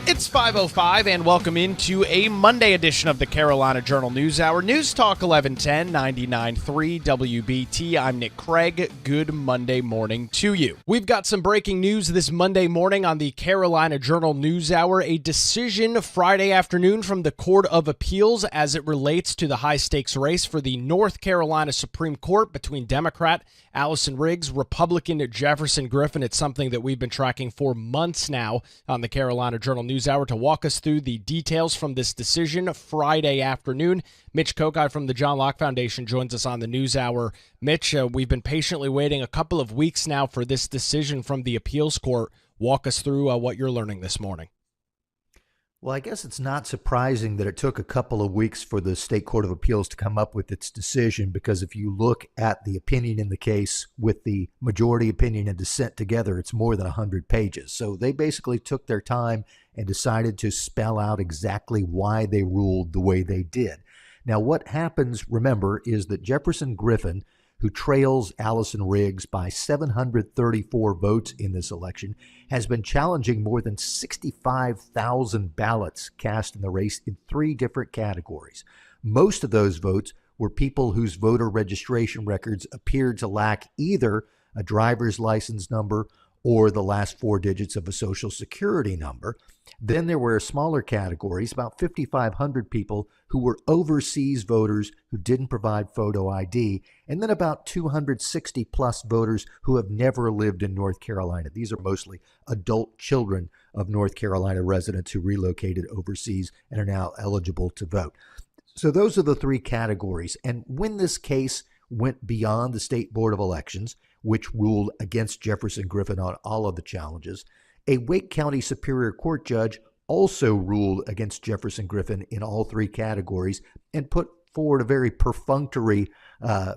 It's 5:05 and welcome into a Monday edition of the Carolina Journal News Hour. News Talk 1110 99.3 WBT. I'm Nick Craig. Good Monday morning to you. We've got some breaking news this Monday morning on the Carolina Journal News Hour. A decision Friday afternoon from the Court of Appeals as it relates to the high-stakes race for the North Carolina Supreme Court between Democrat Allison Riggs, Republican Jefferson Griffin. It's something that we've been tracking for months now on the Carolina Journal News Hour. To walk us through the details from this decision Friday afternoon, Mitch Kokai from the John Locke Foundation joins us on the News Hour. Mitch, we've been patiently waiting a couple of weeks now for this decision from the appeals court. Walk us through what you're learning this morning. Well, I guess it's not surprising that it took a couple of weeks for the State Court of Appeals to come up with its decision, because if you look at the opinion in the case with the majority opinion and dissent together, it's more than 100 pages. So they basically took their time and decided to spell out exactly why they ruled the way they did. Now, what happens, remember, is that Jefferson Griffin, who trails Allison Riggs by 734 votes in this election, has been challenging more than 65,000 ballots cast in the race in 3 different categories. Most of those votes were people whose voter registration records appeared to lack either a driver's license number or the last 4 digits of a social security number. Then there were smaller categories, about 5,500 people who were overseas voters who didn't provide photo ID, and then about 260 plus voters who have never lived in North Carolina. These are mostly adult children of North Carolina residents who relocated overseas and are now eligible to vote. So those are the 3 categories. And when this case went beyond the State Board of Elections, which ruled against Jefferson Griffin on all of the challenges, a Wake County Superior Court judge also ruled against Jefferson Griffin in all 3 categories and put forward a very perfunctory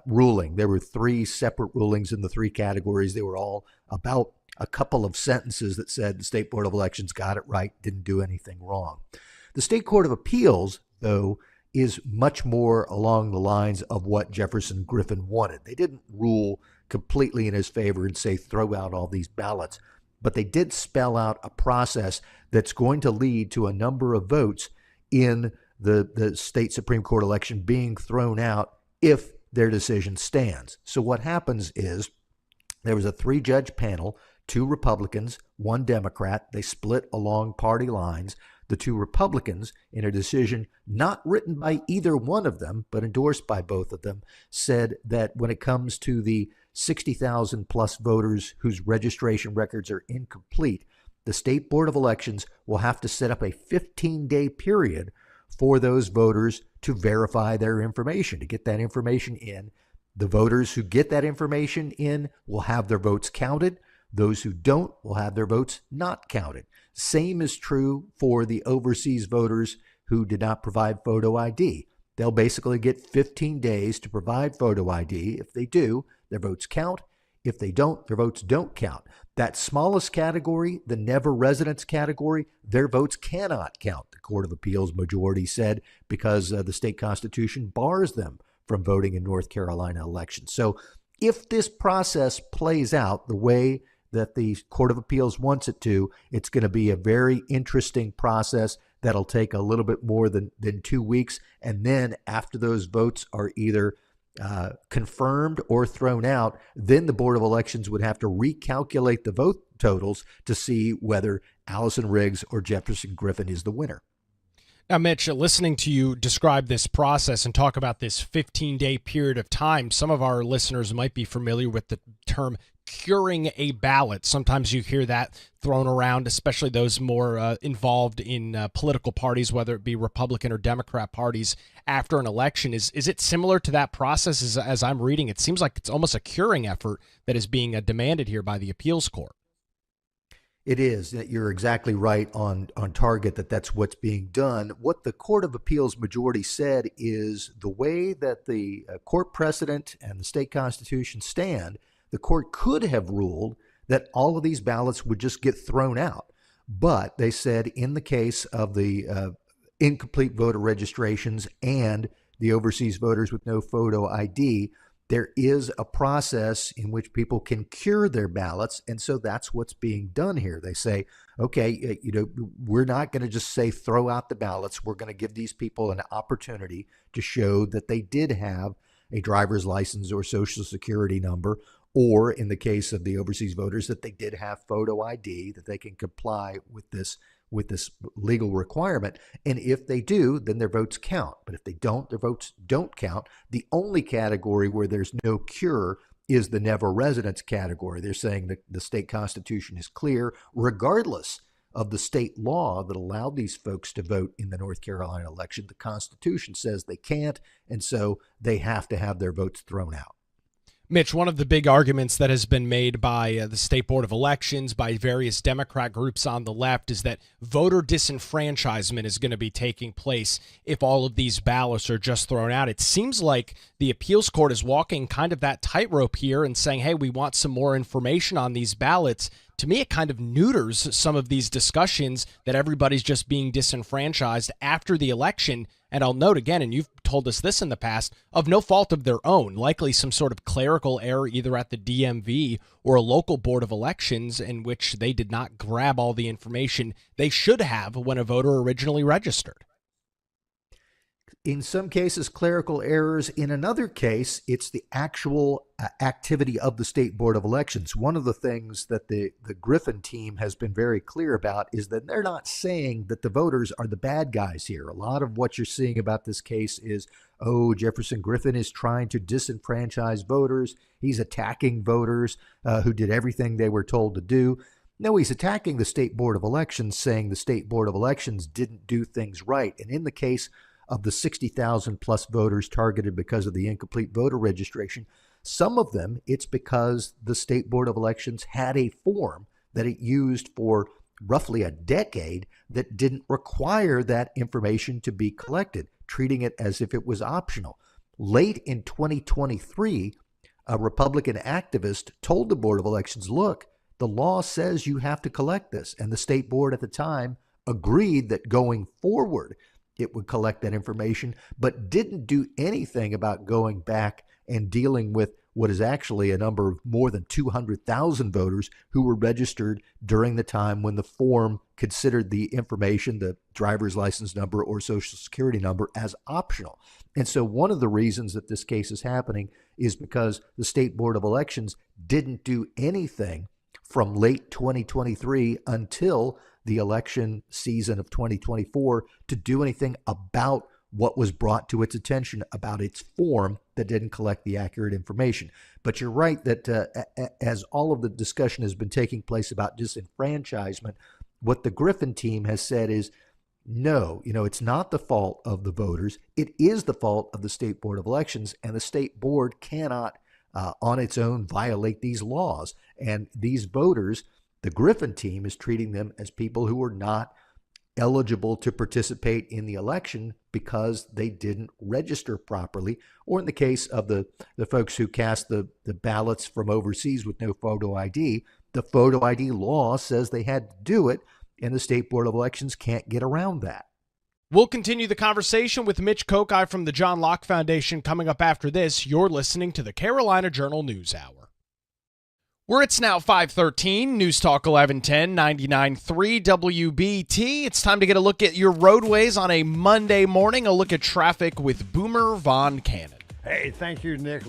ruling. There were 3 separate rulings in the 3 categories. They were all about a couple of sentences that said the State Board of Elections got it right, didn't do anything wrong. The State Court of Appeals, though, is much more along the lines of what Jefferson Griffin wanted. They didn't rule completely in his favor and say throw out all these ballots, but they did spell out a process that's going to lead to a number of votes in the state Supreme Court election being thrown out if their decision stands. So what happens is there was a 3-judge panel, 2 Republicans, 1 Democrat. They split along party lines. The 2 Republicans, in a decision not written by either one of them, but endorsed by both of them, said that when it comes to the 60,000 plus voters whose registration records are incomplete, the State Board of Elections will have to set up a 15-day period for those voters to verify their information, to get that information in. The voters who get that information in will have their votes counted. Those who don't will have their votes not counted. Same is true for the overseas voters who did not provide photo ID. They'll basically get 15 days to provide photo ID. If they do, their votes count. If they don't, their votes don't count. That smallest category, the never residents category, their votes cannot count, the Court of Appeals majority said, because the state constitution bars them from voting in North Carolina elections. So if this process plays out the way that the Court of Appeals wants it to, it's going to be a very interesting process that'll take a little bit more than 2 weeks. And then after those votes are either confirmed or thrown out, then the Board of Elections would have to recalculate the vote totals to see whether Allison Riggs or Jefferson Griffin is the winner. Now, Mitch, listening to you describe this process and talk about this 15-day period of time, some of our listeners might be familiar with the term curing a ballot. Sometimes you hear that thrown around, especially those more involved in political parties, whether it be Republican or Democrat parties after an election. Is it similar to that process as I'm reading? It seems like it's almost a curing effort that is being demanded here by the appeals court. It is. You're exactly right on target that's what's being done. What the Court of Appeals majority said is the way that the court precedent and the state constitution stand, the court could have ruled that all of these ballots would just get thrown out. But they said in the case of the incomplete voter registrations and the overseas voters with no photo ID, there is a process in which people can cure their ballots. And so that's what's being done here. They say, okay, we're not going to just say throw out the ballots. We're going to give these people an opportunity to show that they did have a driver's license or social security number, or in the case of the overseas voters, that they did have photo ID, that they can comply with this legal requirement. And if they do, then their votes count. But if they don't, their votes don't count. The only category where there's no cure is the never residence category. They're saying that the state constitution is clear, regardless of the state law that allowed these folks to vote in the North Carolina election. The Constitution says they can't, and so they have to have their votes thrown out. Mitch, one of the big arguments that has been made by the State Board of Elections, by various Democrat groups on the left, is that voter disenfranchisement is going to be taking place if all of these ballots are just thrown out. It seems like the appeals court is walking kind of that tightrope here and saying, hey, we want some more information on these ballots. To me, it kind of neuters some of these discussions that everybody's just being disenfranchised after the election. And I'll note again, and you've told us this in the past, of no fault of their own, likely some sort of clerical error either at the DMV or a local board of elections in which they did not grab all the information they should have when a voter originally registered. In some cases, clerical errors. In another case, it's the actual activity of the State Board of Elections. One of the things that the Griffin team has been very clear about is that they're not saying that the voters are the bad guys here. A lot of what you're seeing about this case is, oh, Jefferson Griffin is trying to disenfranchise voters. He's attacking voters who did everything they were told to do. No, he's attacking the State Board of Elections, saying the State Board of Elections didn't do things right. And in the case of the 60,000 plus voters targeted because of the incomplete voter registration, some of them, it's because the State Board of Elections had a form that it used for roughly a decade that didn't require that information to be collected, treating it as if it was optional. Late in 2023, a Republican activist told the Board of Elections, look, the law says you have to collect this. And the State Board at the time agreed that going forward, it would collect that information, but didn't do anything about going back and dealing with what is actually a number of more than 200,000 voters who were registered during the time when the form considered the information, the driver's license number or social security number, as optional. And so one of the reasons that this case is happening is because the State Board of Elections didn't do anything from late 2023 until the election season of 2024 to do anything about what was brought to its attention about its form that didn't collect the accurate information. But you're right that as all of the discussion has been taking place about disenfranchisement, what the Griffin team has said is, no, it's not the fault of the voters. It is the fault of the State Board of Elections, and the State Board cannot on its own violate these laws. And these voters, the Griffin team is treating them as people who are not eligible to participate in the election because they didn't register properly, or in the case of the folks who cast the ballots from overseas with no photo ID, the photo ID law says they had to do it, and the State Board of Elections can't get around that. We'll continue the conversation with Mitch Kokai from the John Locke Foundation coming up after this. You're listening to the Carolina Journal News Hour. Where it's now 5:13, News Talk 1110, 99.3 WBT. It's time to get a look at your roadways on a Monday morning. A look at traffic with Boomer Von Cannon. Hey, thank you, Nick.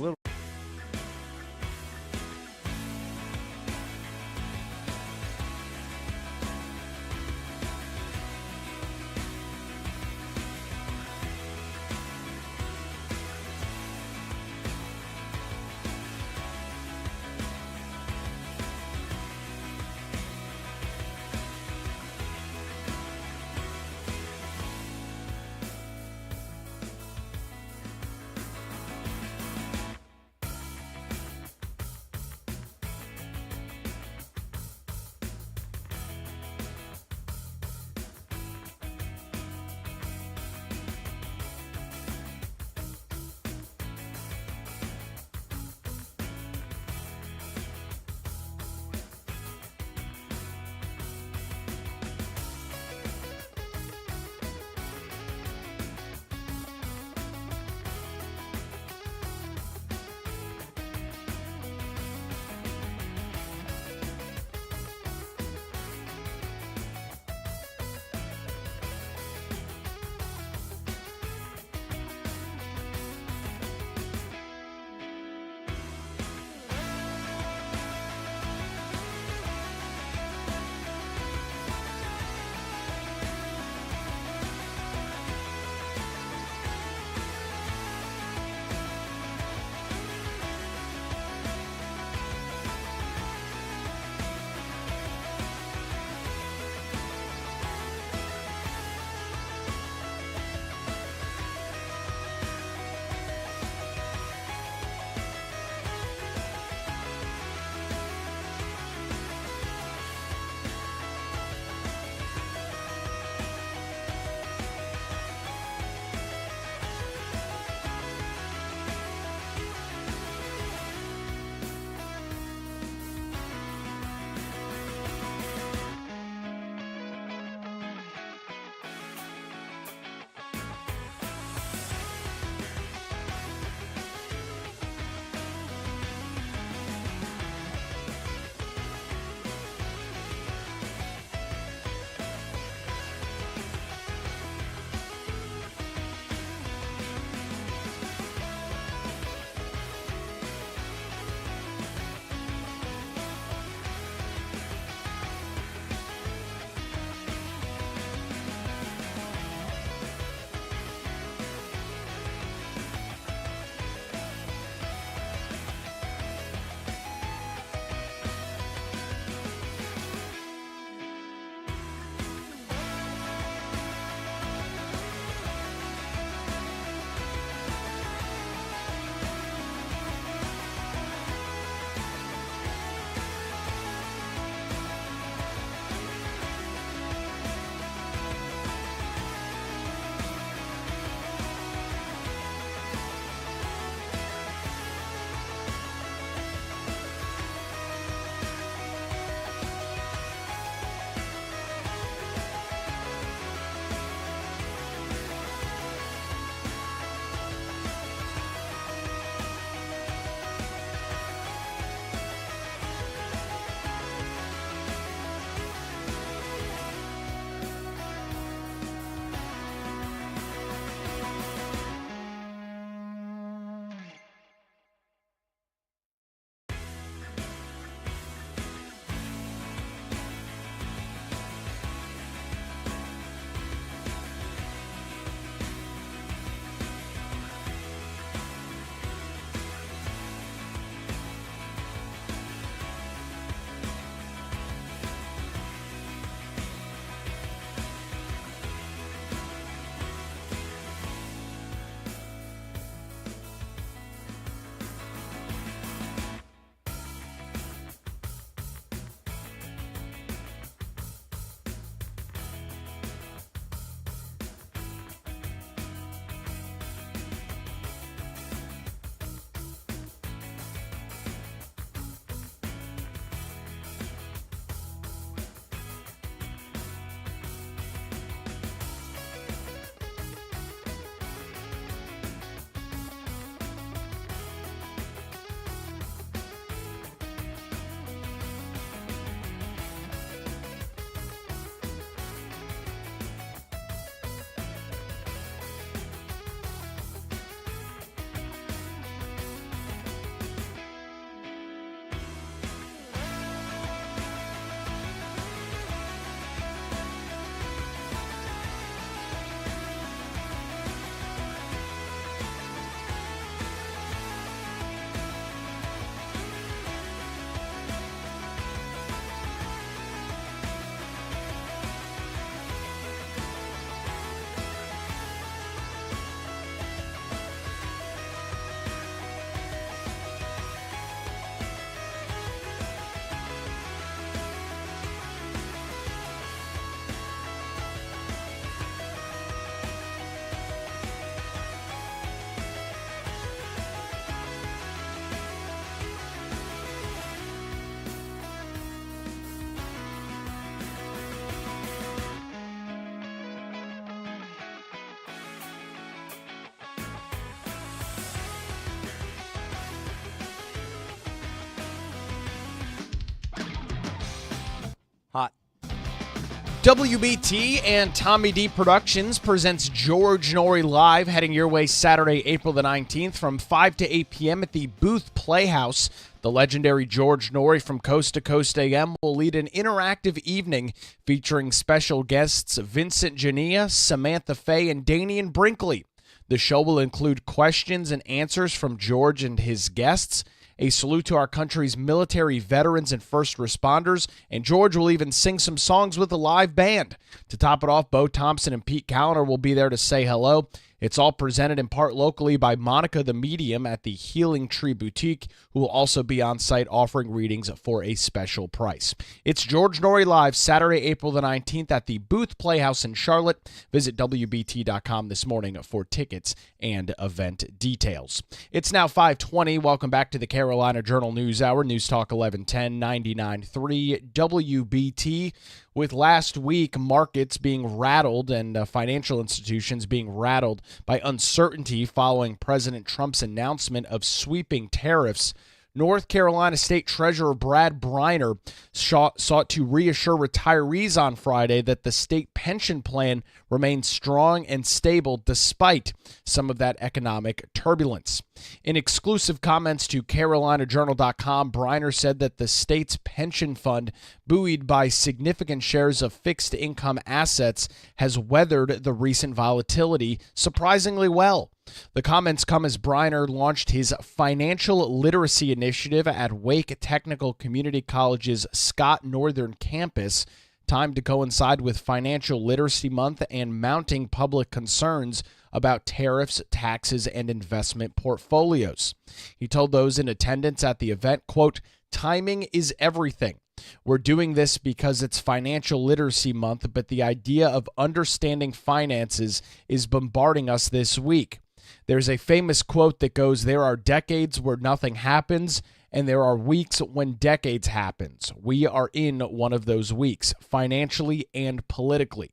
WBT and Tommy D Productions presents George Norrie Live, heading your way Saturday, April the 19th from 5 to 8 p.m. at the Booth Playhouse. The legendary George Norrie from Coast to Coast AM will lead an interactive evening featuring special guests Vincent Jania, Samantha Fay, and Danian Brinkley. The show will include questions and answers from George and his guests, a salute to our country's military veterans and first responders, and George will even sing some songs with a live band. To top it off, Bo Thompson and Pete Callender will be there to say hello. It's all presented in part locally by Monica the Medium at the Healing Tree Boutique, who will also be on site offering readings for a special price. It's George Norrie Live, Saturday, April the 19th at the Booth Playhouse in Charlotte. Visit WBT.com this morning for tickets and event details. It's now 5:20. Welcome back to the Carolina Journal News Hour. News Talk 1110 99.3 WBT. With last week markets being rattled and financial institutions being rattled by uncertainty following President Trump's announcement of sweeping tariffs, North Carolina State Treasurer Brad Briner sought to reassure retirees on Friday that the state pension plan remains strong and stable despite some of that economic turbulence. In exclusive comments to CarolinaJournal.com, Briner said that the state's pension fund, buoyed by significant shares of fixed income assets, has weathered the recent volatility surprisingly well. The comments come as Briner launched his financial literacy initiative at Wake Technical Community College's Scott Northern campus, timed to coincide with Financial Literacy Month and mounting public concerns about tariffs, taxes, and investment portfolios. He told those in attendance at the event, quote, "Timing is everything. We're doing this because it's Financial Literacy Month, but the idea of understanding finances is bombarding us this week. There's a famous quote that goes, there are decades where nothing happens, and there are weeks when decades happens. We are in one of those weeks, financially and politically.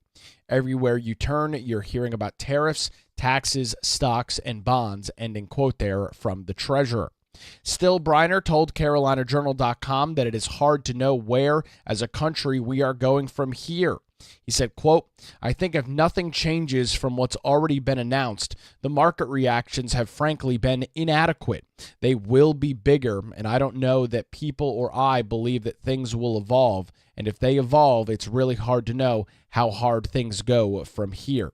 Everywhere you turn, you're hearing about tariffs, taxes, stocks, and bonds," ending quote there from the treasurer. Still, Briner told CarolinaJournal.com that it is hard to know where, as a country, we are going from here. He said, quote, "I think if nothing changes from what's already been announced, the market reactions have frankly been inadequate. They will be bigger, and I don't know that people or I believe that things will evolve. And if they evolve, it's really hard to know how hard things go from here."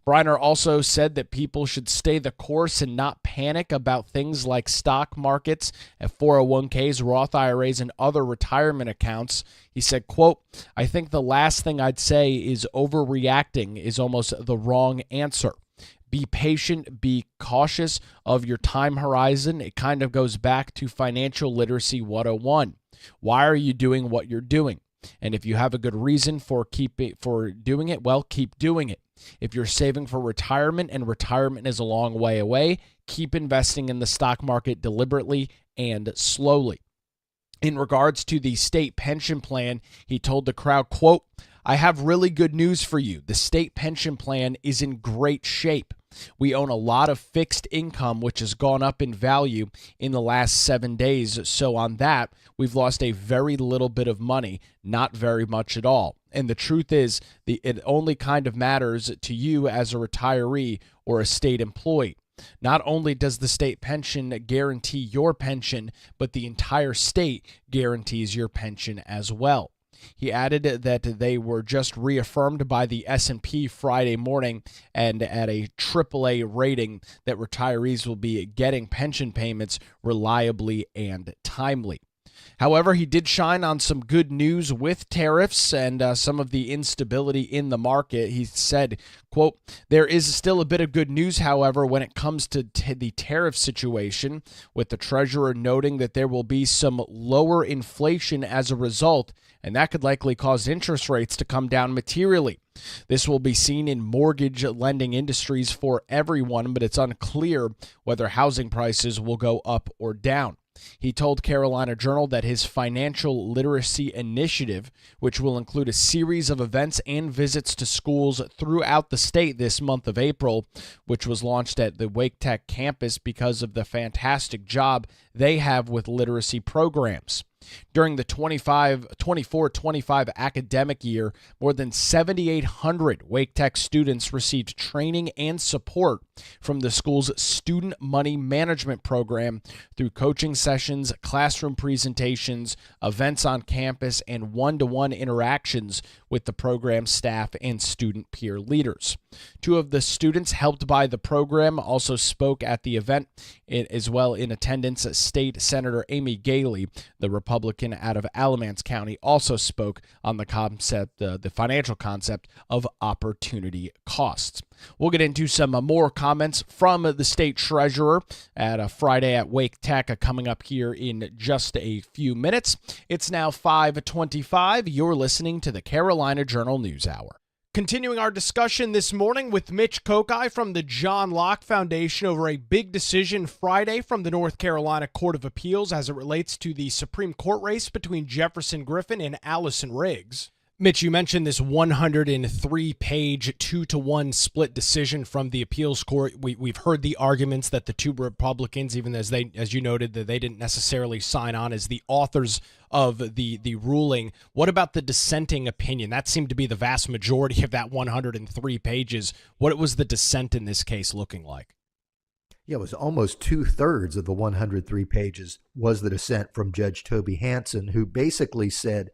Briner also said that people should stay the course and not panic about things like stock markets, 401ks, Roth IRAs, and other retirement accounts. He said, quote, "I think the last thing I'd say is overreacting is almost the wrong answer. Be patient, be cautious of your time horizon." It kind of goes back to Financial Literacy 101. Why are you doing what you're doing? And if you have a good reason for doing it, well, keep doing it. If you're saving for retirement and retirement is a long way away, keep investing in the stock market deliberately and slowly. In regards to the state pension plan, he told the crowd, quote, "I have really good news for you. The state pension plan is in great shape. We own a lot of fixed income, which has gone up in value in the last 7 days. So on that, we've lost a very little bit of money, not very much at all. And the truth is, it only kind of matters to you as a retiree or a state employee. Not only does the state pension guarantee your pension, but the entire state guarantees your pension as well." He added that they were just reaffirmed by the S&P Friday morning and at a AAA rating that retirees will be getting pension payments reliably and timely. However, he did shine on some good news with tariffs and some of the instability in the market. He said, quote, "There is still a bit of good news, however, when it comes to the tariff situation, with the treasurer noting that there will be some lower inflation as a result, and that could likely cause interest rates to come down materially. This will be seen in mortgage lending industries for everyone, but it's unclear whether housing prices will go up or down." He told Carolina Journal that his financial literacy initiative, which will include a series of events and visits to schools throughout the state this month of April, which was launched at the Wake Tech campus because of the fantastic job they have with literacy programs. During the 24-25 academic year, more than 7,800 Wake Tech students received training and support from the school's student money management program through coaching sessions, classroom presentations, events on campus, and one-to-one interactions with the program staff and student peer leaders. Two of the students helped by the program also spoke at the event. As well in attendance, State Senator Amy Galey, the Republican out of Alamance County, also spoke on the the financial concept of opportunity costs. We'll get into some more comments from the state treasurer at a Friday at Wake Tech coming up here in just a few minutes. It's now 5:25. You're listening to the Carolina Journal News Hour. Continuing our discussion this morning with Mitch Kokai from the John Locke Foundation over a big decision Friday from the North Carolina Court of Appeals as it relates to the Supreme Court race between Jefferson Griffin and Allison Riggs. Mitch, you mentioned this 103-page 2-to-1 split decision from the appeals court. We've heard the arguments that the two Republicans, even as you noted, that they didn't necessarily sign on as the authors of the ruling. What about the dissenting opinion? That seemed to be the vast majority of that 103 pages. What was the dissent in this case looking like? Yeah, it was almost 2/3 of the 103 pages was the dissent from Judge Toby Hansen, who basically said,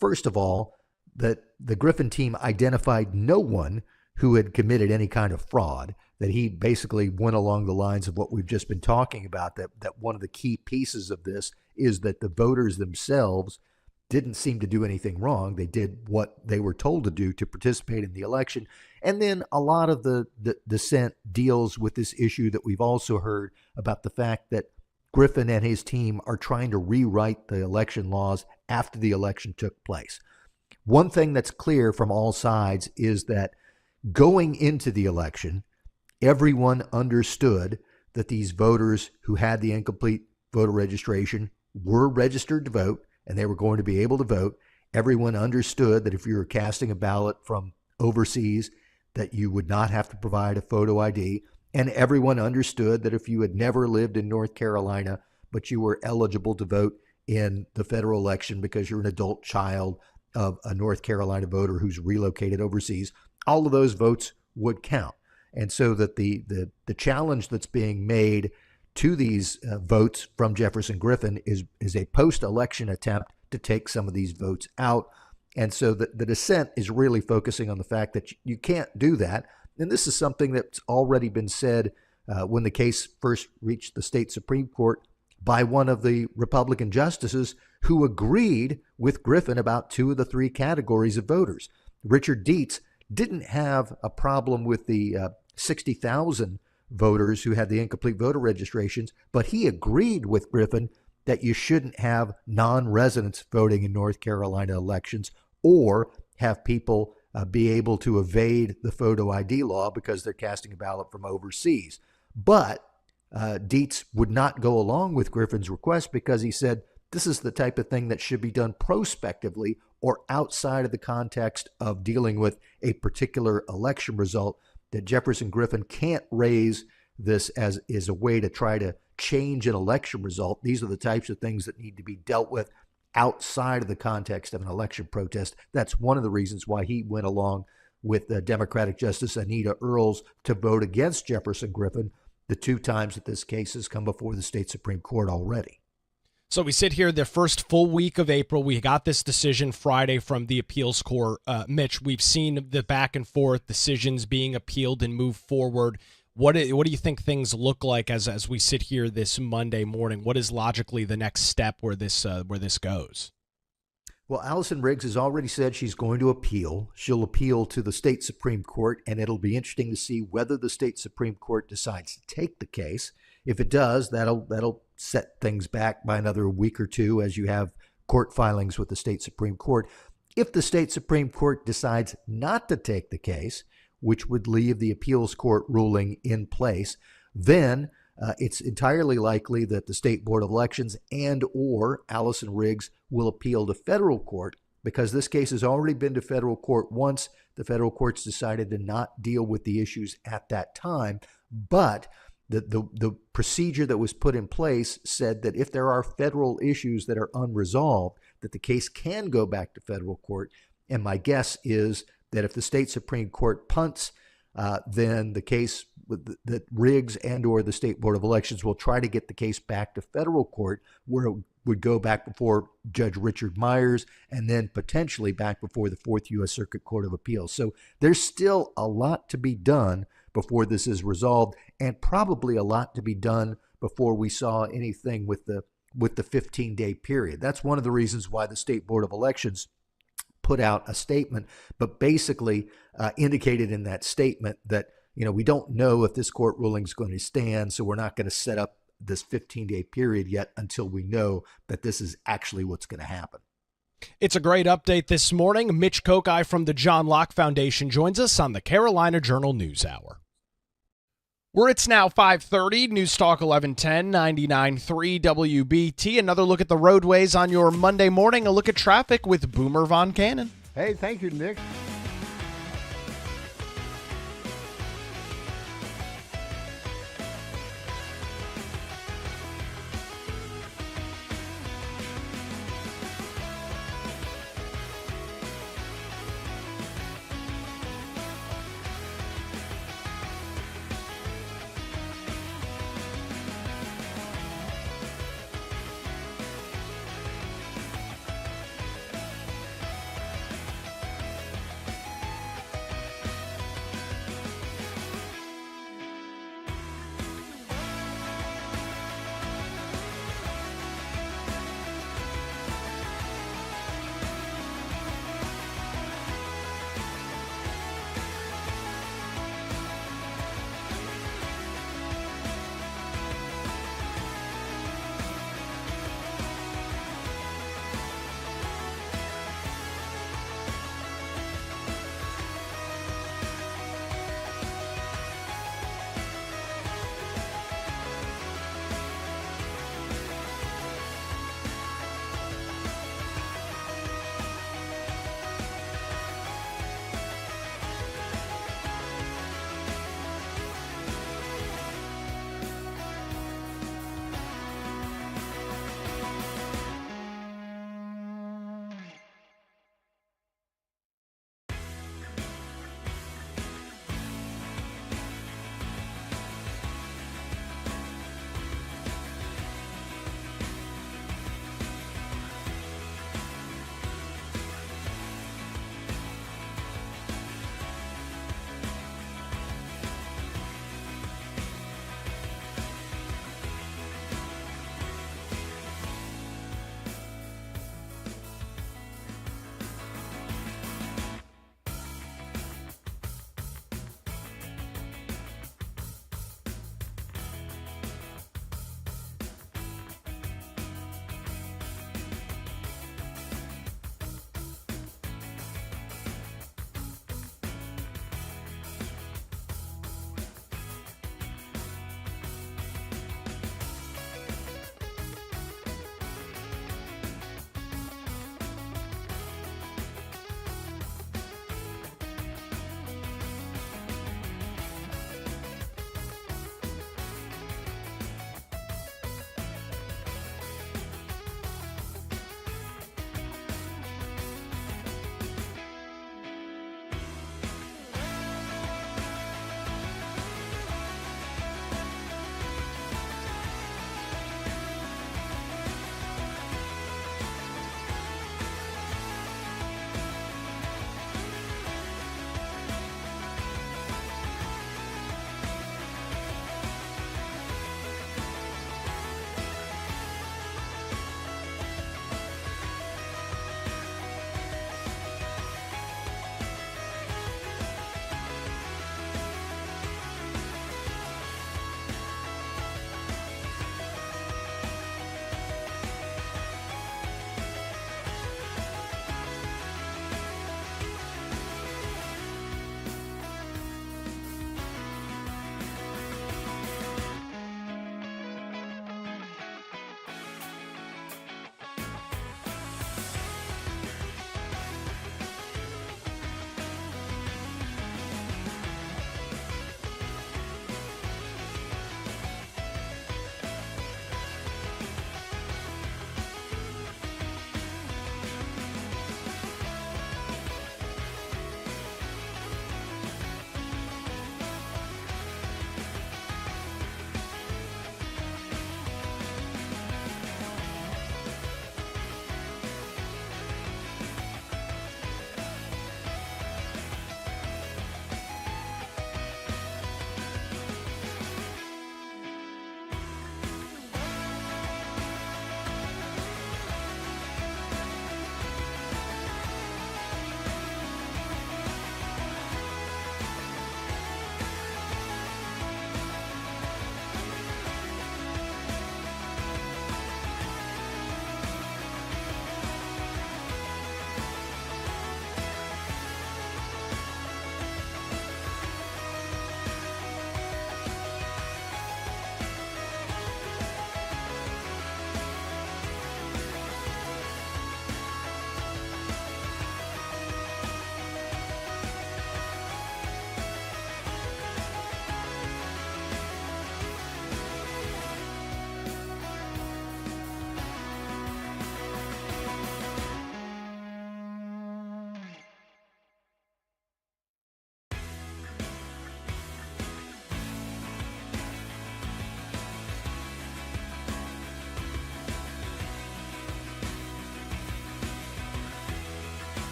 first of all, that the Griffin team identified no one who had committed any kind of fraud, that he basically went along the lines of what we've just been talking about, that one of the key pieces of this is that the voters themselves didn't seem to do anything wrong. They did what they were told to do to participate in the election. And then a lot of the dissent deals with this issue that we've also heard about the fact that Griffin and his team are trying to rewrite the election laws after the election took place. One thing that's clear from all sides is that going into the election, everyone understood that these voters who had the incomplete voter registration were registered to vote and they were going to be able to vote. Everyone understood that if you were casting a ballot from overseas, that you would not have to provide a photo ID. And everyone understood that if you had never lived in North Carolina, but you were eligible to vote in the federal election because you're an adult child of a North Carolina voter who's relocated overseas, all of those votes would count. And so that the challenge that's being made to these votes from Jefferson Griffin is a post-election attempt to take some of these votes out. And so the dissent is really focusing on the fact that you can't do that. And this is something that's already been said when the case first reached the state Supreme Court by one of the Republican justices who agreed with Griffin about two of the three categories of voters. Richard Dietz didn't have a problem with the 60,000 voters who had the incomplete voter registrations, but he agreed with Griffin that you shouldn't have non-residents voting in North Carolina elections or have people be able to evade the photo ID law because they're casting a ballot from overseas. But Dietz would not go along with Griffin's request because he said this is the type of thing that should be done prospectively or outside of the context of dealing with a particular election result, that Jefferson Griffin can't raise this as a way to try to change an election result. These are the types of things that need to be dealt with outside of the context of an election protest. That's one of the reasons why he went along with Democratic Justice Anita Earls to vote against Jefferson Griffin the two times that this case has come before the state Supreme Court already. So we sit here the first full week of April. We got this decision Friday from the appeals court. Mitch, we've seen the back and forth decisions being appealed and moved forward. What do you think things look like as we sit here this Monday morning? What is logically the next step where this goes? Well, Allison Riggs has already said she's going to appeal. She'll appeal to the state Supreme Court, and it'll be interesting to see whether the state Supreme Court decides to take the case. If it does, that'll set things back by another week or two as you have court filings with the state Supreme Court. If the state Supreme Court decides not to take the case, which would leave the appeals court ruling in place, then it's entirely likely that the State Board of Elections and or Allison Riggs will appeal to federal court, because this case has already been to federal court once. The federal courts decided to not deal with the issues at that time. But The procedure that was put in place said that if there are federal issues that are unresolved, that the case can go back to federal court. And my guess is that if the state Supreme Court punts, then the case that Riggs and or the State Board of Elections will try to get the case back to federal court, where it would go back before Judge Richard Myers and then potentially back before the Fourth U.S. Circuit Court of Appeals. So there's still a lot to be done before this is resolved, and probably a lot to be done before we saw anything with the 15-day period. That's one of the reasons why the State Board of Elections put out a statement, but basically indicated in that statement that, we don't know if this court ruling is going to stand, so we're not going to set up this 15-day period yet until we know that this is actually what's going to happen. It's a great update this morning. Mitch Kokai from the John Locke Foundation joins us on the Carolina Journal News Hour. Where it's now 5:30, News Talk 1110, 99.3 WBT. Another look at the roadways on your Monday morning. A look at traffic with Boomer Von Cannon. Hey, thank you, Nick.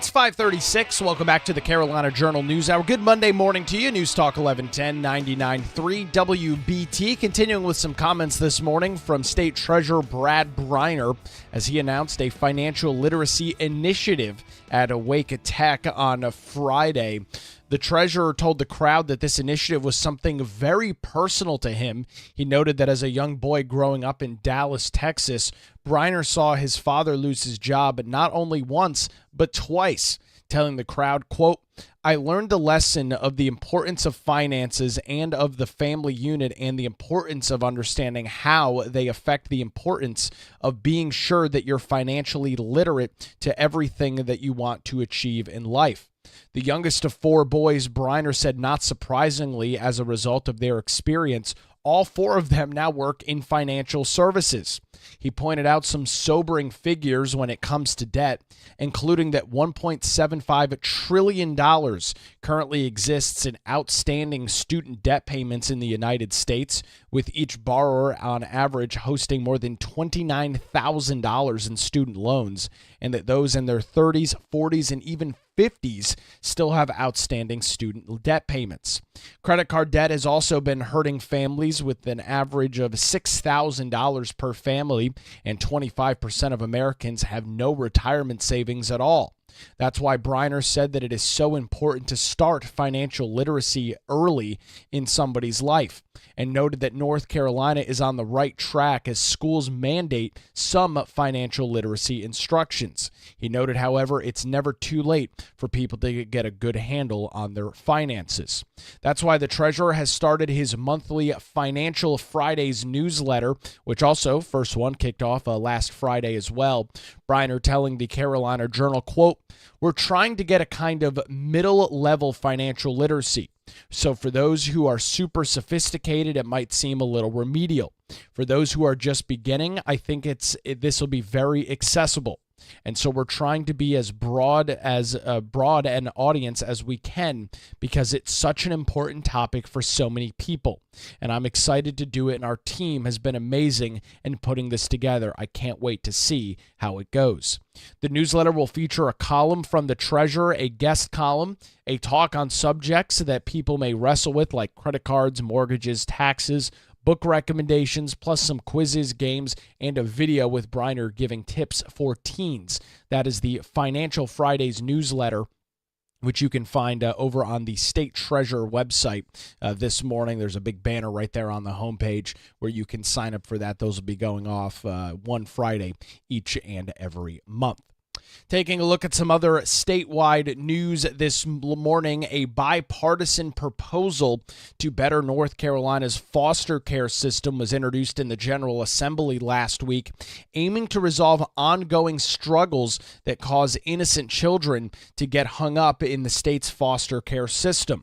It's 5:36. Welcome back to the Carolina Journal News Hour. Good Monday morning to you. News Talk 1110 99.3 WBT. Continuing with some comments this morning from State Treasurer Brad Briner as he announced a financial literacy initiative at Wake Tech on a Friday. The treasurer told the crowd that this initiative was something very personal to him. He noted that as a young boy growing up in Dallas, Texas, Briner saw his father lose his job not only once, but twice, telling the crowd, quote, "I learned a lesson of the importance of finances and of the family unit and the importance of understanding how they affect the importance of being sure that you're financially literate to everything that you want to achieve in life." The youngest of four boys, Briner said, not surprisingly, as a result of their experience, all four of them now work in financial services. He pointed out some sobering figures when it comes to debt, including that $1.75 trillion currently exists in outstanding student debt payments in the United States, with each borrower on average hosting more than $29,000 in student loans, and that those in their 30s, 40s, and even 50s still have outstanding student debt payments. Credit card debt has also been hurting families with an average of $6,000 per family, and 25% of Americans have no retirement savings at all. That's why Briner said that it is so important to start financial literacy early in somebody's life, and noted that North Carolina is on the right track as schools mandate some financial literacy instructions. He noted, however, it's never too late for people to get a good handle on their finances. That's why the treasurer has started his monthly Financial Fridays newsletter, which also, first one, kicked off last Friday as well. Briner telling the Carolina Journal, quote, "We're trying to get a kind of middle-level financial literacy. So for those who are super sophisticated, it might seem a little remedial. For those who are just beginning, I think this will be very accessible. And so we're trying to be as broad an audience as we can because it's such an important topic for so many people. And I'm excited to do it, and our team has been amazing in putting this together. I can't wait to see how it goes." The newsletter will feature a column from the treasurer, a guest column, a talk on subjects that people may wrestle with like credit cards, mortgages, taxes, book recommendations, plus some quizzes, games, and a video with Briner giving tips for teens. That is the Financial Fridays newsletter, which you can find over on the State Treasurer website this morning. There's a big banner right there on the homepage where you can sign up for that. Those will be going off one Friday each and every month. Taking a look at some other statewide news this morning, a bipartisan proposal to better North Carolina's foster care system was introduced in the General Assembly last week, aiming to resolve ongoing struggles that cause innocent children to get hung up in the state's foster care system.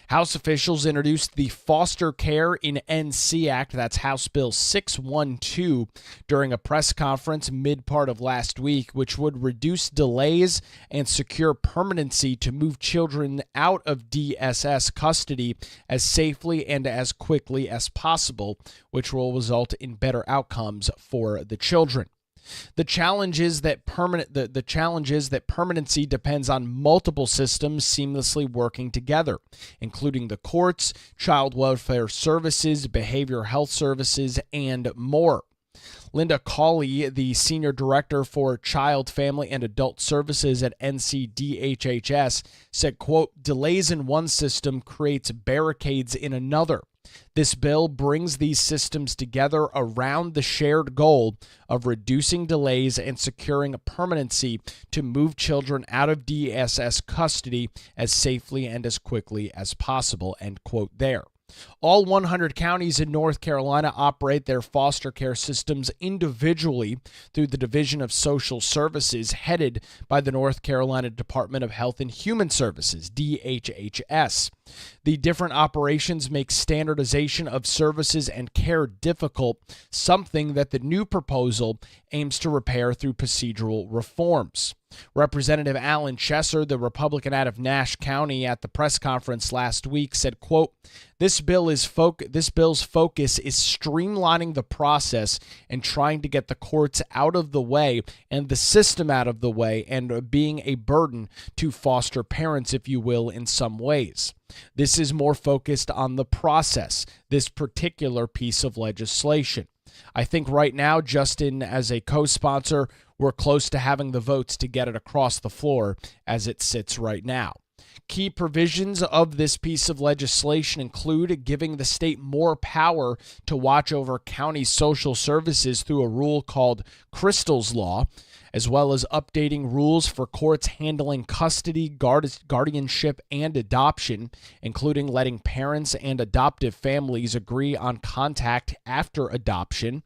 House officials introduced the Foster Care in NC Act, that's House Bill 612, during a press conference mid-part of last week, which would reduce delays and secure permanency to move children out of DSS custody as safely and as quickly as possible, which will result in better outcomes for the children. The challenge is that permanency depends on multiple systems seamlessly working together, including the courts, child welfare services, behavioral health services, and more. Linda Cawley, the Senior Director for Child, Family, and Adult Services at NCDHHS, said, quote, "Delays in one system creates barricades in another. This bill brings these systems together around the shared goal of reducing delays and securing a permanency to move children out of DSS custody as safely and as quickly as possible," end quote there. All 100 counties in North Carolina operate their foster care systems individually through the Division of Social Services headed by the North Carolina Department of Health and Human Services, DHHS. The different operations make standardization of services and care difficult, something that the new proposal aims to repair through procedural reforms. Representative Alan Chesser, the Republican out of Nash County, at the press conference last week said, quote, this bill's focus is streamlining the process and trying to get the courts out of the way and the system out of the way and being a burden to foster parents, if you will, in some ways. This is more focused on the process, this particular piece of legislation. I think right now, Justin, as a co-sponsor, we're close to having the votes to get it across the floor as it sits right now. Key provisions of this piece of legislation include giving the state more power to watch over county social services through a rule called Crystal's Law, as well as updating rules for courts handling custody, guardianship, and adoption, including letting parents and adoptive families agree on contact after adoption,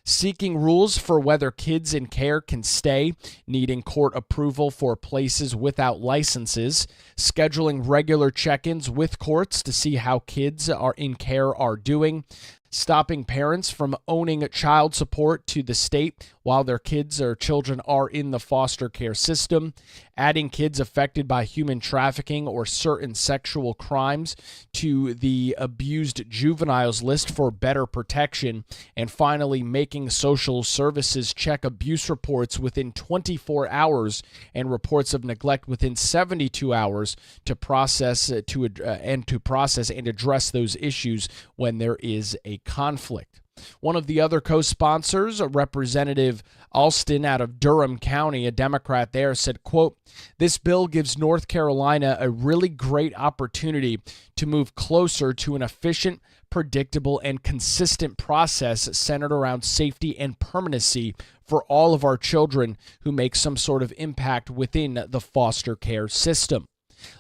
seeking rules for whether kids in care can stay, needing court approval for places without licenses, scheduling regular check-ins with courts to see how kids are in care are doing, stopping parents from owning child support to the state while their kids or children are in the foster care system, adding kids affected by human trafficking or certain sexual crimes to the abused juveniles list for better protection, and finally making social services check abuse reports within 24 hours and reports of neglect within 72 hours to process and address those issues when there is a conflict. One of the other co-sponsors, Representative Alston out of Durham County, a Democrat there, said, quote, this bill gives North Carolina a really great opportunity to move closer to an efficient, predictable, and consistent process centered around safety and permanency for all of our children who make some sort of impact within the foster care system.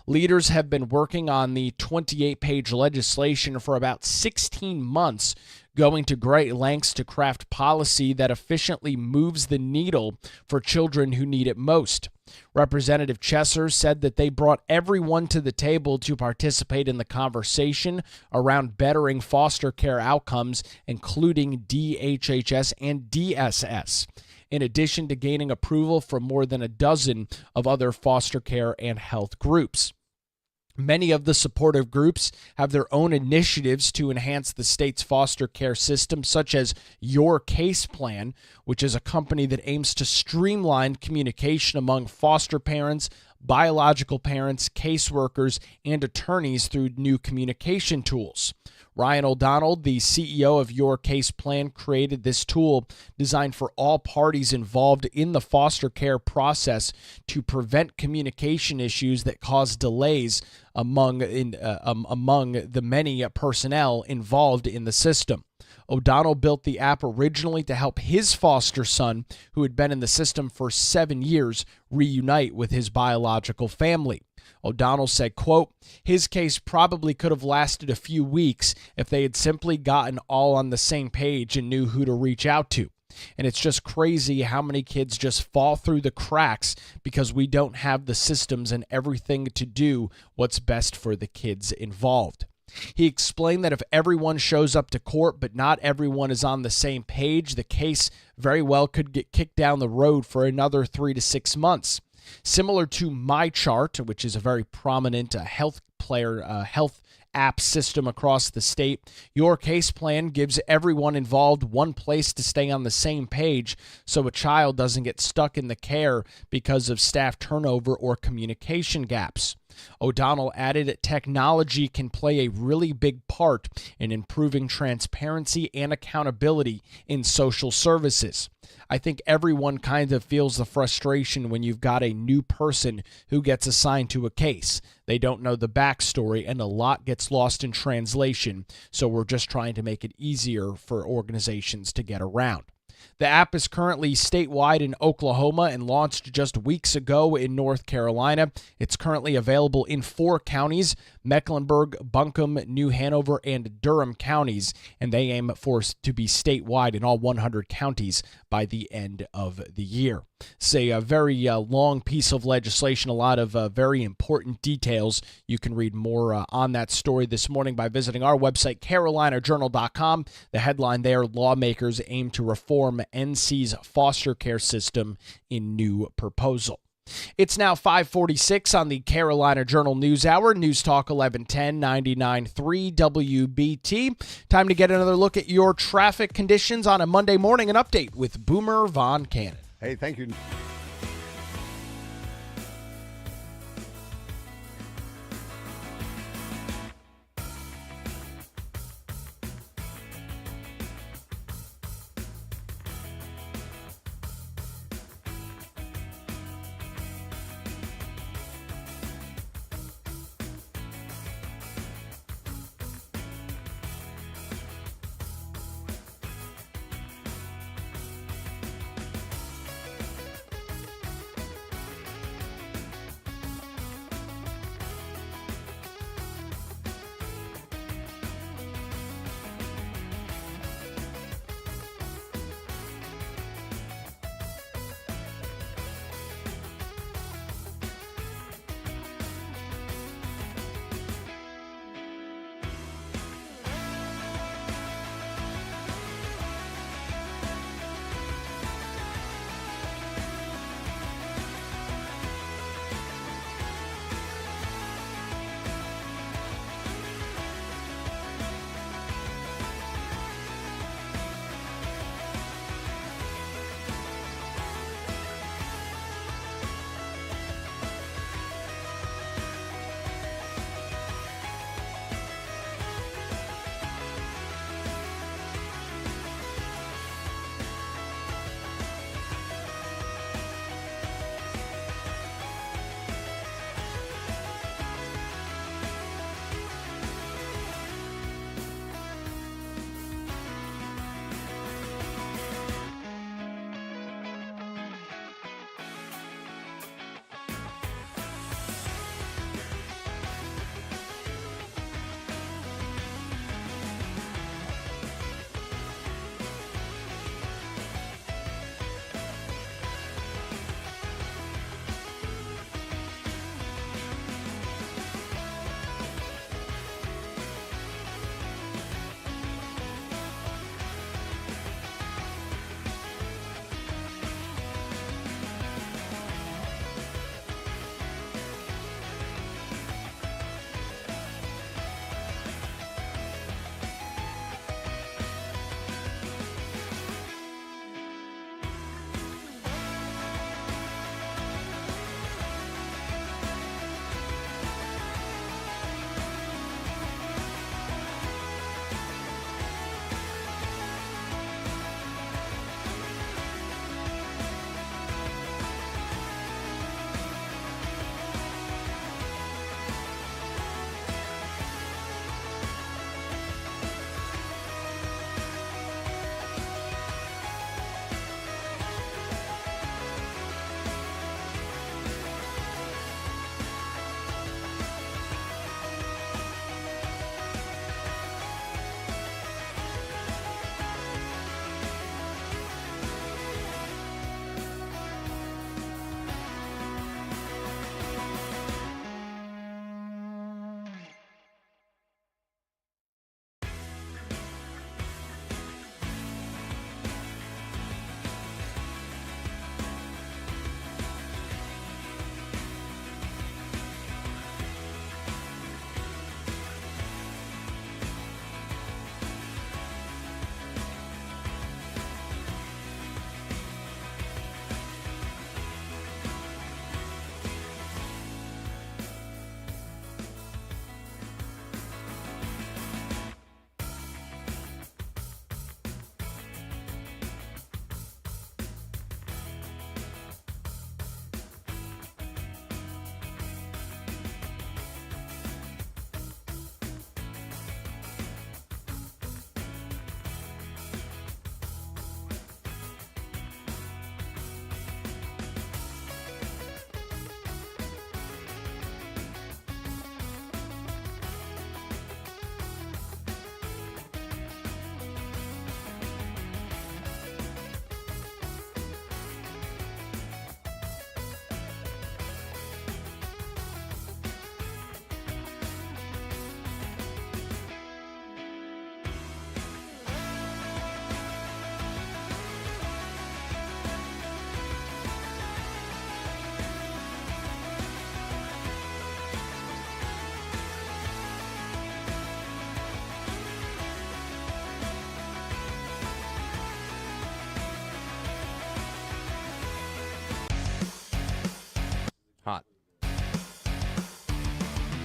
Leaders have been working on the 28-page legislation for about 16 months, going to great lengths to craft policy that efficiently moves the needle for children who need it most. Representative Chesser said that they brought everyone to the table to participate in the conversation around bettering foster care outcomes, including DHHS and DSS, in addition to gaining approval from more than a dozen of other foster care and health groups. Many of the supportive groups have their own initiatives to enhance the state's foster care system, such as Your Case Plan, which is a company that aims to streamline communication among foster parents, biological parents, caseworkers, and attorneys through new communication tools. Ryan O'Donnell, the CEO of Your Case Plan, created this tool designed for all parties involved in the foster care process to prevent communication issues that cause delays among the many personnel involved in the system. O'Donnell built the app originally to help his foster son, who had been in the system for 7 years, reunite with his biological family. O'Donnell said, quote, his case probably could have lasted a few weeks if they had simply gotten all on the same page and knew who to reach out to. And it's just crazy how many kids just fall through the cracks because we don't have the systems and everything to do what's best for the kids involved. He explained that if everyone shows up to court but not everyone is on the same page, the case very well could get kicked down the road for another 3 to 6 months. Similar to MyChart, which is a very prominent health app system across the state, Your Case Plan gives everyone involved one place to stay on the same page so a child doesn't get stuck in the care because of staff turnover or communication gaps. O'Donnell added that technology can play a really big part in improving transparency and accountability in social services. I think everyone kind of feels the frustration when you've got a new person who gets assigned to a case. They don't know the backstory, and a lot gets lost in translation, so we're just trying to make it easier for organizations to get around. The app is currently statewide in Oklahoma and launched just weeks ago in North Carolina. It's currently available in 4 counties, Mecklenburg, Buncombe, New Hanover, and Durham counties, and they aim for to be statewide in all 100 counties by the end of the year. It's a very long piece of legislation, a lot of very important details. You can read more on that story this morning by visiting our website, carolinajournal.com. The headline there, Lawmakers aim to reform NC's foster care system in new proposal. It's now 5:46 on the Carolina Journal News Hour. News Talk 1110 99.3 WBT. Time to get another look at your traffic conditions on a Monday morning. An update with Boomer Von Cannon. Hey, thank you.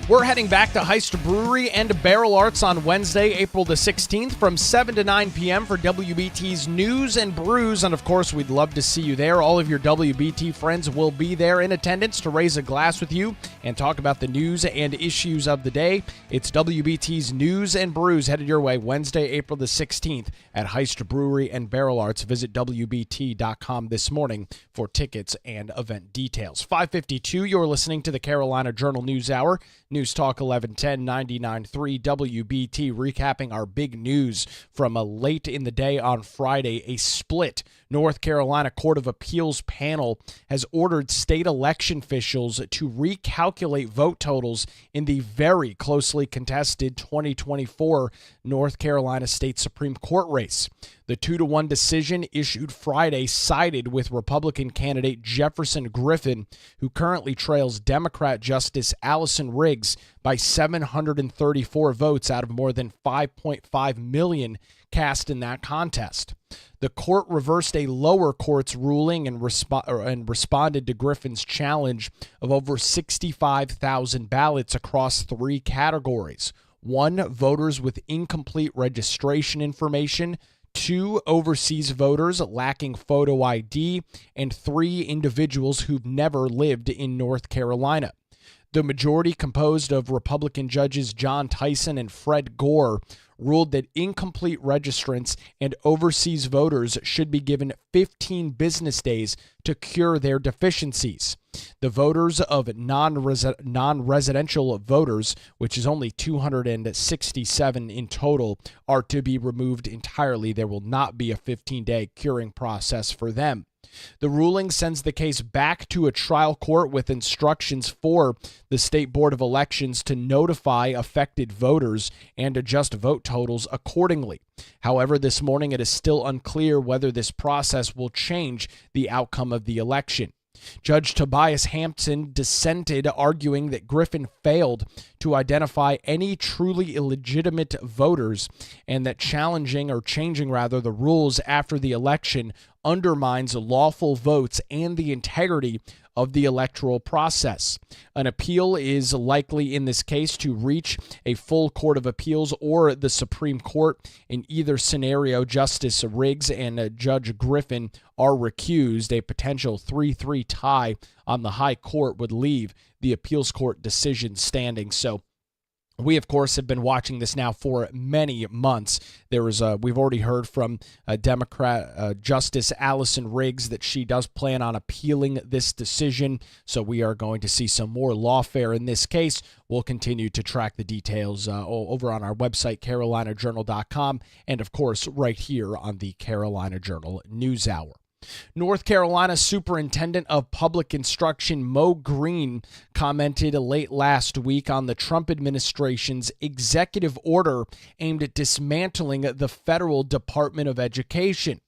We're heading back to Heist Brewery and Barrel Arts on Wednesday, April the 16th from 7 to 9 p.m. for WBT's News and Brews. And, of course, we'd love to see you there. All of your WBT friends will be there in attendance to raise a glass with you and talk about the news and issues of the day. It's WBT's News and Brews headed your way Wednesday, April the 16th at Heist Brewery and Barrel Arts. Visit WBT.com this morning for tickets and event details. 5:52, you're listening to the Carolina Journal News Hour. News Talk 1110 99.3 WBT, recapping our big news from late in the day on Friday. A split North Carolina Court of Appeals panel has ordered state election officials to recalculate vote totals in the very closely contested 2024 North Carolina State Supreme Court race. The 2-1 decision issued Friday sided with Republican candidate Jefferson Griffin, who currently trails Democrat Justice Allison Riggs by 734 votes out of more than 5.5 million cast in that contest. The court reversed a lower court's ruling and responded to Griffin's challenge of over 65,000 ballots across 3 categories. 1, voters with incomplete registration information. 2, overseas voters lacking photo ID, and 3, individuals who've never lived in North Carolina. The majority, composed of Republican judges John Tyson and Fred Gore, ruled that incomplete registrants and overseas voters should be given 15 business days to cure their deficiencies. The voters of non-residential voters, which is only 267 in total, are to be removed entirely. There will not be a 15-day curing process for them. The ruling sends the case back to a trial court with instructions for the State Board of Elections to notify affected voters and adjust vote totals accordingly. However, this morning it is still unclear whether this process will change the outcome of the election. Judge Tobias Hampton dissented, arguing that Griffin failed to identify any truly illegitimate voters and that changing the rules after the election undermines lawful votes and the integrity of the electoral process. An appeal is likely in this case to reach a full Court of Appeals or the Supreme Court. In either scenario, Justice Riggs and Judge Griffin are recused. A potential 3-3 tie on the High Court would leave the appeals court decision standing. So we, of course, have been watching this now for many months. We've already heard from Democrat Justice Allison Riggs that she does plan on appealing this decision. So we are going to see some more lawfare in this case. We'll continue to track the details over on our website, carolinajournal.com, and, of course, right here on the Carolina Journal News Hour. North Carolina Superintendent of Public Instruction Mo Green commented late last week on the Trump administration's executive order aimed at dismantling the federal Department of Education.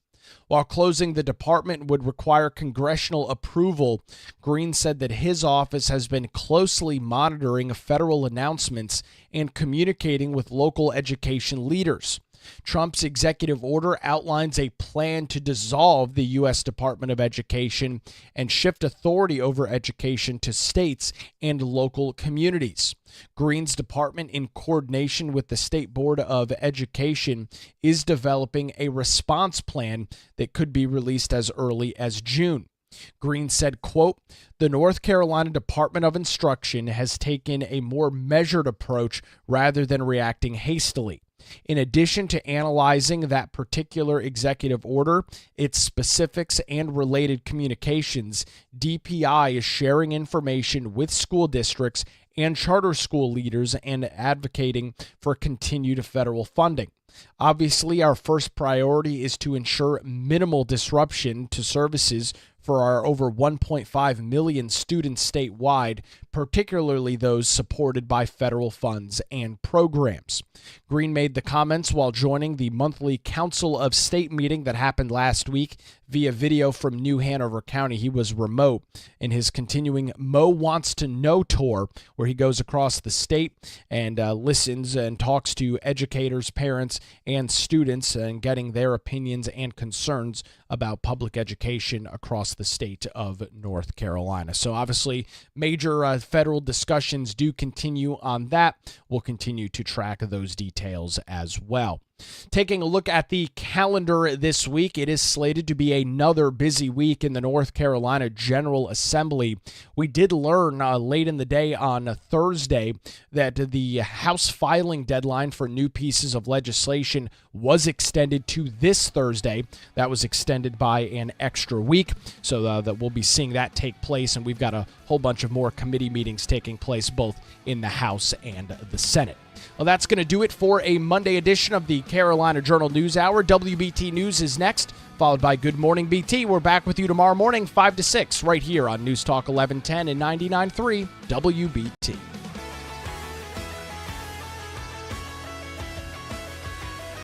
While closing the department would require congressional approval, Green said that his office has been closely monitoring federal announcements and communicating with local education leaders. Trump's executive order outlines a plan to dissolve the U.S. Department of Education and shift authority over education to states and local communities. Green's department, in coordination with the State Board of Education, is developing a response plan that could be released as early as June. Green said, quote, "The North Carolina Department of Instruction has taken a more measured approach rather than reacting hastily. In addition to analyzing that particular executive order, its specifics and related communications, DPI is sharing information with school districts and charter school leaders and advocating for continued federal funding. Obviously, our first priority is to ensure minimal disruption to services for our over 1.5 million students statewide, particularly those supported by federal funds and programs." Green made the comments while joining the monthly Council of State meeting that happened last week via video from New Hanover County. He was remote in his continuing Mo Wants to Know tour, where he goes across the state and listens and talks to educators, parents, and students, and getting their opinions and concerns about public education across the state of North Carolina. So obviously, major federal discussions do continue on that. We'll continue to track those details as well. Taking a look at the calendar this week, it is slated to be another busy week in the North Carolina General Assembly. We did learn late in the day on Thursday that the House filing deadline for new pieces of legislation was extended to this Thursday. That was extended by an extra week, so that we'll be seeing that take place, and we've got a whole bunch of more committee meetings taking place both in the House and the Senate. Well, that's going to do it for a Monday edition of the Carolina Journal News Hour. WBT News is next, followed by Good Morning BT. We're back with you tomorrow morning, 5 to 6, right here on News Talk 1110 and 99.3 WBT.